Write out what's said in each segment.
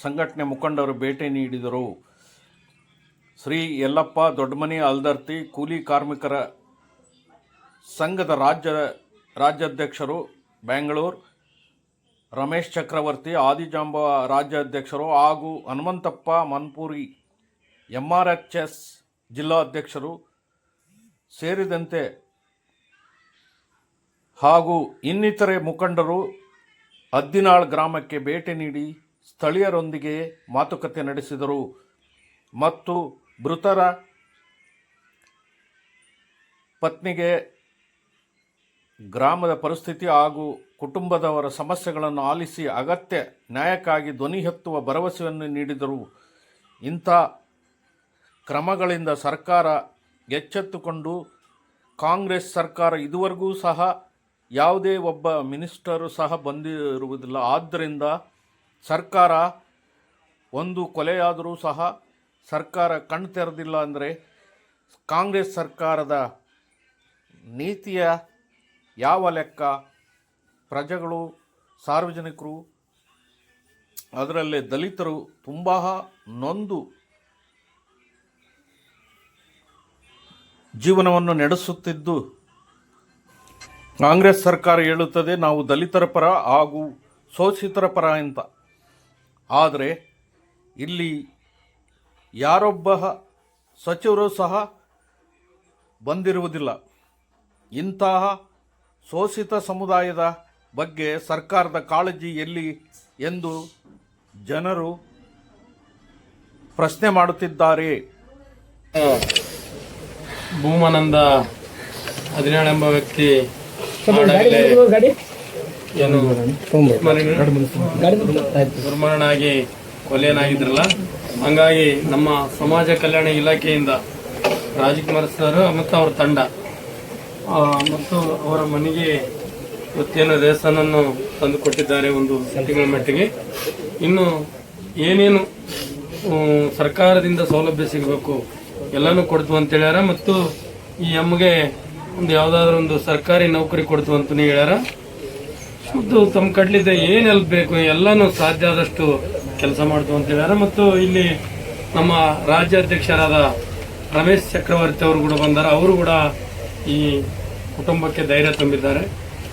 ಸಂಘಟನೆ ಮುಖಂಡರು ಭೇಟಿ ನೀಡಿದರು. ಶ್ರೀ ಯಲ್ಲಪ್ಪ ದೊಡ್ಡಮನಿ ಅಲ್ದರ್ತಿ ಕೂಲಿ ಕಾರ್ಮಿಕರ ಸಂಘದ ರಾಜ್ಯಾಧ್ಯಕ್ಷರು ಬೆಂಗಳೂರು, ರಮೇಶ್ ಚಕ್ರವರ್ತಿ ಆದಿಜಾಂಬ ರಾಜ್ಯಾಧ್ಯಕ್ಷರು ಹಾಗೂ ಹನುಮಂತಪ್ಪ ಮನ್ಪೂರಿ MRHS ಜಿಲ್ಲಾಧ್ಯಕ್ಷರು ಸೇರಿದಂತೆ ಹಾಗೂ ಇನ್ನಿತರೆ ಮುಖಂಡರು ಅದ್ದಿನಾಳ್ ಗ್ರಾಮಕ್ಕೆ ಭೇಟಿ ನೀಡಿ ಸ್ಥಳೀಯರೊಂದಿಗೆ ಮಾತುಕತೆ ನಡೆಸಿದರು ಮತ್ತು ಮೃತರ ಪತ್ನಿಗೆ ಗ್ರಾಮದ ಪರಿಸ್ಥಿತಿ ಹಾಗೂ ಕುಟುಂಬದವರ ಸಮಸ್ಯೆಗಳನ್ನು ಆಲಿಸಿ ಅಗತ್ಯ ನ್ಯಾಯಕ್ಕಾಗಿ ಧ್ವನಿ ಎತ್ತುವ ಭರವಸೆಯನ್ನು ನೀಡಿದರು. ಇಂಥ ಕ್ರಮಗಳಿಂದ ಸರ್ಕಾರ ಎಚ್ಚೆತ್ತುಕೊಂಡು ಕಾಂಗ್ರೆಸ್ ಸರ್ಕಾರ ಇದುವರೆಗೂ ಸಹ ಯಾವುದೇ ಒಬ್ಬ ಮಿನಿಸ್ಟರು ಸಹ ಬಂದಿರುವುದಿಲ್ಲ. ಆದ್ದರಿಂದ ಸರ್ಕಾರ ಒಂದು ಕೊಲೆಯಾದರೂ ಸಹ ಸರ್ಕಾರ ಕಣ್ಣು ತೆರೆದಿಲ್ಲ ಅಂದರೆ ಕಾಂಗ್ರೆಸ್ ಸರ್ಕಾರದ ನೀತಿಯ ಯಾವ ಲೆಕ್ಕ? ಪ್ರಜೆಗಳು, ಸಾರ್ವಜನಿಕರು, ಅದರಲ್ಲೇ ದಲಿತರು ತುಂಬ ನೊಂದು ಜೀವನವನ್ನು ನಡೆಸುತ್ತಿದ್ದು, ಕಾಂಗ್ರೆಸ್ ಸರ್ಕಾರ ಹೇಳುತ್ತದೆ ನಾವು ದಲಿತರ ಪರ ಹಾಗೂ ಶೋಷಿತರ ಪರ ಅಂತ. ಆದರೆ ಇಲ್ಲಿ ಯಾರೊಬ್ಬ ಸಚಿವರು ಸಹ ಬಂದಿರುವುದಿಲ್ಲ. ಇಂತಹ ಶೋಷಿತ ಸಮುದಾಯದ ಬಗ್ಗೆ ಸರ್ಕಾರದ ಕಾಳಜಿ ಎಲ್ಲಿ ಎಂದು ಜನರು ಪ್ರಶ್ನೆ ಮಾಡುತ್ತಿದ್ದಾರೆ. ಭೂಮಾನಂದ ಅದಿನಾಳ್ ಎಂಬ ವ್ಯಕ್ತಿ ದುರ್ಮರಣಾಗಿ ಕೊಲೆಯನ್ನಾಗಿದ್ರಲ್ಲ, ಹಂಗಾಗಿ ನಮ್ಮ ಸಮಾಜ ಕಲ್ಯಾಣ ಇಲಾಖೆಯಿಂದ ರಾಜಕುಮಾರ್ ಸರ್ ಮತ್ತು ಅವರ ತಂಡ ಮತ್ತು ಅವರ ಮನೆಗೆ ಇವತ್ತೇನು ರೇಷನನ್ನು ತಂದು ಕೊಟ್ಟಿದ್ದಾರೆ ಒಂದು ತಿಂಗಳ ಮಟ್ಟಿಗೆ. ಇನ್ನು ಏನೇನು ಸರ್ಕಾರದಿಂದ ಸೌಲಭ್ಯ ಸಿಗಬೇಕು ಎಲ್ಲನೂ ಕೊಡ್ತು ಅಂತ ಹೇಳ್ಯಾರ. ಮತ್ತು ಈ ಅಮ್ಮಗೆ ಒಂದು ಯಾವುದಾದ್ರೂ ಒಂದು ಸರ್ಕಾರಿ ನೌಕರಿ ಕೊಡ್ತು ಅಂತಲೂ ಹೇಳ್ಯಾರ. ಮತ್ತು ತಮ್ಮ ಕಡ್ಲಿದ್ದ ಏನು ಹೆಲ್ಪ್ ಬೇಕು ಎಲ್ಲನೂ ಸಾಧ್ಯ ಆದಷ್ಟು ಕೆಲಸ ಮಾಡ್ತು ಅಂತ ಹೇಳ್ಯಾರ. ಮತ್ತು ಇಲ್ಲಿ ನಮ್ಮ ರಾಜ್ಯಾಧ್ಯಕ್ಷರಾದ ರಮೇಶ್ ಚಕ್ರವರ್ತಿ ಅವರು ಕೂಡ ಬಂದಾರ. ಅವರು ಕೂಡ ಈ ಕುಟುಂಬಕ್ಕೆ ಧೈರ್ಯ ತುಂಬಿದ್ದಾರೆ.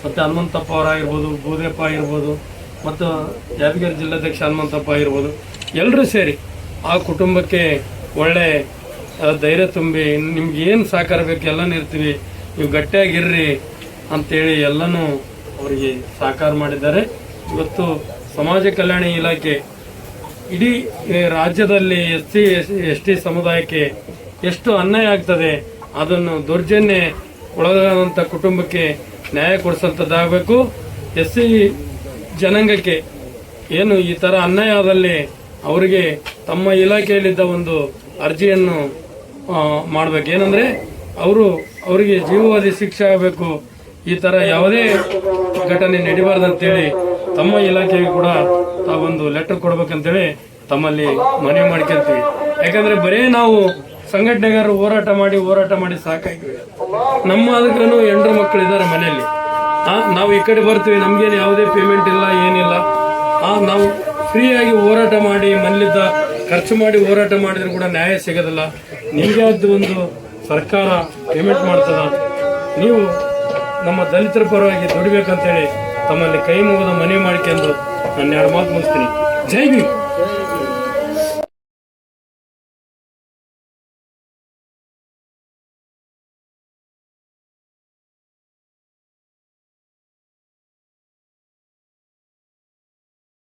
ಮತ್ತು ಹನುಮಂತಪ್ಪ ಅವರಾಗಿರ್ಬೋದು, ಭೂದೇಪ್ಪ ಆಗಿರ್ಬೋದು, ಮತ್ತು ಯಾದಗಿರಿ ಜಿಲ್ಲಾಧ್ಯಕ್ಷ ಹನುಮಂತಪ್ಪ ಆಗಿರ್ಬೋದು, ಎಲ್ಲರೂ ಸೇರಿ ಆ ಕುಟುಂಬಕ್ಕೆ ಒಳ್ಳೆ ಧೈರ್ಯ ತುಂಬಿ ನಿಮ್ಗೆ ಏನು ಸಹಕಾರ ಬೇಕು ಎಲ್ಲನೂ ಇರ್ತೀವಿ, ನೀವು ಗಟ್ಟಿಯಾಗಿರ್ರಿ ಅಂತೇಳಿ ಎಲ್ಲನೂ ಅವರಿಗೆ ಸಹಕಾರ ಮಾಡಿದ್ದಾರೆ. ಇವತ್ತು ಸಮಾಜ ಕಲ್ಯಾಣ ಇಲಾಖೆ ಇಡೀ ರಾಜ್ಯದಲ್ಲಿ ಎಸ್ ಟಿ ಸಮುದಾಯಕ್ಕೆ ಎಷ್ಟು ಅನ್ಯಾಯ ಆಗ್ತದೆ, ಅದನ್ನು ದೌರ್ಜನ್ಯ ಒಳಗಾದಂಥ ಕುಟುಂಬಕ್ಕೆ ನ್ಯಾಯ ಕೊಡಿಸಂಥದ್ದಾಗಬೇಕು. SC ಜನಾಂಗಕ್ಕೆ ಏನು ಈ ಥರ ಅನ್ಯಾಯ ಆದಲ್ಲಿ ಅವರಿಗೆ ತಮ್ಮ ಇಲಾಖೆಯಲ್ಲಿದ್ದ ಒಂದು ಅರ್ಜಿಯನ್ನು ಮಾಡಬೇಕು. ಏನಂದರೆ ಅವರಿಗೆ ಜೀವಾವಧಿ ಶಿಕ್ಷೆ ಆಗಬೇಕು. ಈ ಥರ ಯಾವುದೇ ಘಟನೆ ನಡೀಬಾರ್ದಂತೇಳಿ ತಮ್ಮ ಇಲಾಖೆಗೆ ಕೂಡ ತಾವೊಂದು ಲೆಟರ್ ಕೊಡ್ಬೇಕಂತೇಳಿ ತಮ್ಮಲ್ಲಿ ಮನವಿ ಮಾಡ್ಕೊಳ್ತೀವಿ. ಯಾಕಂದರೆ ಬರೀ ನಾವು ಸಂಘಟನೆಗಾರರು ಹೋರಾಟ ಮಾಡಿ ಸಾಕಾಗಿ ನಮ್ಮ ಅದಕ್ಕೂ ಹೆಂಡ್ರು ಮಕ್ಕಳಿದ್ದಾರೆ ಮನೆಯಲ್ಲಿ. ನಾವು ಈ ಕಡೆ ಬರ್ತೀವಿ, ನಮಗೇನು ಯಾವುದೇ ಪೇಮೆಂಟ್ ಇಲ್ಲ, ಏನಿಲ್ಲ. ನಾವು ಫ್ರೀಯಾಗಿ ಹೋರಾಟ ಮಾಡಿ ಮನೇಲಿದ್ದ ಖರ್ಚು ಮಾಡಿ ಹೋರಾಟ ಮಾಡಿದ್ರು ಕೂಡ ನ್ಯಾಯ ಸಿಗೋದಿಲ್ಲ. ನಿಮಗೆ ಅದು ಒಂದು ಸರ್ಕಾರ ಪೇಮೆಂಟ್ ಮಾಡ್ತದ, ನೀವು ನಮ್ಮ ದಲಿತರ ಪರವಾಗಿ ದುಡಿಬೇಕಂತೇಳಿ ತಮ್ಮಲ್ಲಿ ಕೈ ಮುಗಿದ ಮನವಿ ಮಾಡ್ಕೊಂಡು ನಾನು 2 ಮಾತು ಮುಗಿಸ್ತೀನಿ. ಜೈ ಭೀಮ್.